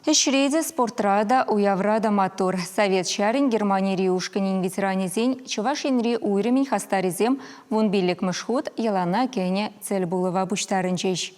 Эшреде спортрада уяврада мотор. Совет шарин Германия риушканин ветеранезен Чувашинри уйремень хастаризем вунбилек мышхут елана кене цель булыва буштарынчеш.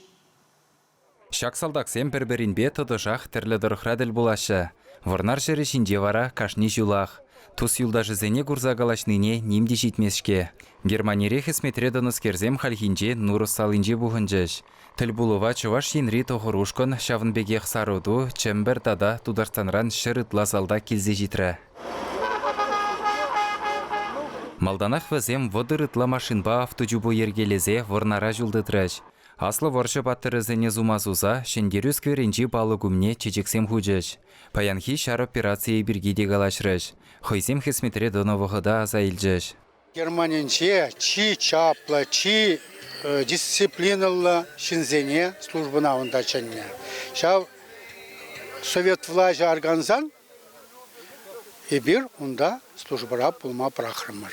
Шаксалдаксем перберинбе тодышах терледырхрадель булашы. Варнар шерешинде вара кашни жулах. Тус юлдажызене гурзагалашныне нимде житмешке. Германире хесметредоныз керзем хальхинже нурус салынже буғынжеш. Тіл булыва чуваш енри тоғырушкын шавынбегех саруду чембер тада тударстанран шырытла залда келзе житрі. Малданах вазем водырытла машинба автожубу ергелезе варнара жулдытрыш. Аслы варшы баттырызыне зумазуза шендерюз кверенжі балы гумне чечексем хужыш. Паянхи шар операции биргиде галашрыш. Хойзем хесметре доновығыда азайлжыш. Германинче чи чапла, чи дисциплиналы шинзене службына ондачанне. Шав совет влажы органзан и бир онда службара пулма прахрымыр.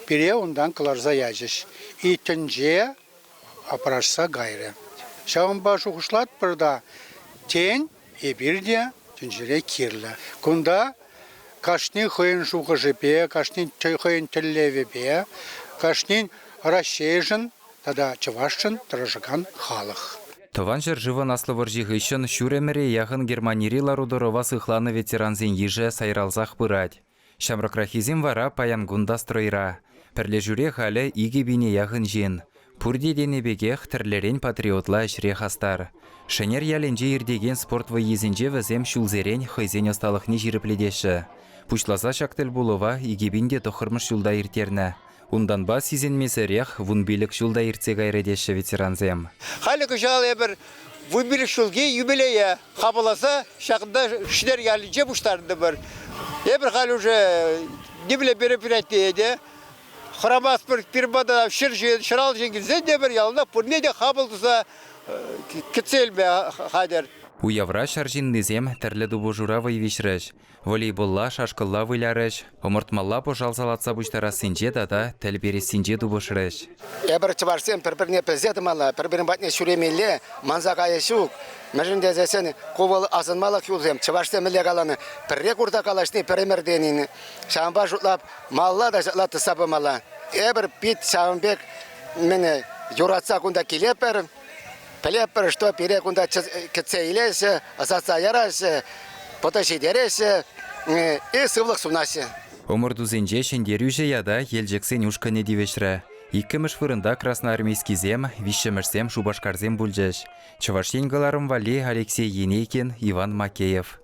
Бире ондан кыларза яжыш. И тенже апрашса гайры. Шавын башу хушлат бірда тень и бирде тенжере кирлі. Кунда кашнин хойын шуғы жіпе, кашнин хойын тіллевебе, кашнин расшежін, тада чывашчын тражыган халық. Тован жер живан аслы варжиғышын шуремере яғын Германири ларудорова сыхланы ветеранзен еже сайралзақ бұрад. Шамракрахизем вара паянгунда стройра. Пірле жүре халі иге бине яғын жен. Пурди денебегех тірлерен патриотла ішре хастар. Шенер яленже ердеген спорт выезінже візем шулзерен хайзен осталықны жиріпледеші. Пушлаза шактыл булова игебінде тоқырмыш шулда ертерні. Ундан ба сизенмесерех вунбилік шулда ерте гайредеші ветеранзем. Халі күшал ебір вунбилік шулге юбилея қабыласа шақында шидер яленже бұштарында бір. Ебір халі уже небіле берепіретті еді. Храмас bir bada şıral jengilzen de bir yalda purne de kabıldısa kitselme hader. Уявра шаржин низем терле дубу жура вайвишреш. Волейболла шашкылла выляреш. Омыртмалла пожалзалатса буштара синже дада тәлбері синже дубушреш. Ебір чыварсен пір-біріне пізетімала, пір-бірін батне шүремелі, манзаға ешук. Мәжінде зәсен ковалы азынмалы кюлзем, чыварсен мілі қаланы, піррек урда қалашны пірімерденіне. Шамба жұтлап, малла да жұтлаты сабымала. Ебір пит шамбек мені юратса күнда келепір, пілепір, что пере күнда кетсе илесі, асатса ярасы, поташи дересі, и сывлық сунасы. Омырдузенже шендерюже яда елжексен ушкане дивешрі. Иккіміш фырында красноармейский зем, вишемірсем шубашкарзем бүлжеш. Чываш енгаларым вали Алексей Енейкин, Иван Макеев.